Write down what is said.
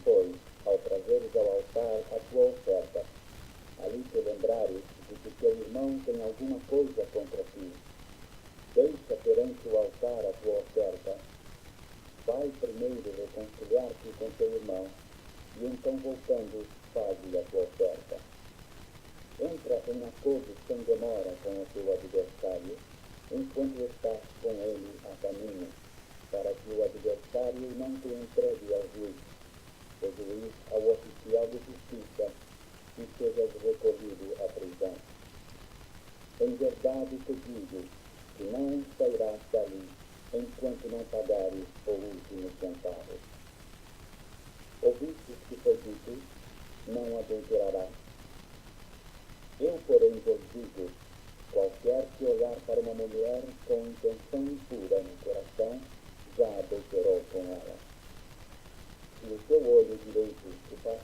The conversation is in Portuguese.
Pois, ao trazeres ao altar a tua oferta, ali te lembrares de que teu irmão tem alguma coisa contra ti, deixa perante o altar a tua oferta, vai primeiro reconciliar-te com teu irmão, e então voltando, faze a tua oferta. Entra em acordo sem demora com o teu adversário, enquanto estás com ele a caminho, para que o adversário não te entregue ao juiz, o juiz ao oficial de justiça, e sejas recolhido à prisão. Em verdade te digo que não sairás dali enquanto não pagares o último centavo. Ouvistes que foi dito, não adulterarás. Eu, porém, vos digo, qualquer que olhar para uma mulher com intenção impura no coração, já adulterou com ela. Se o teu olho direito te faz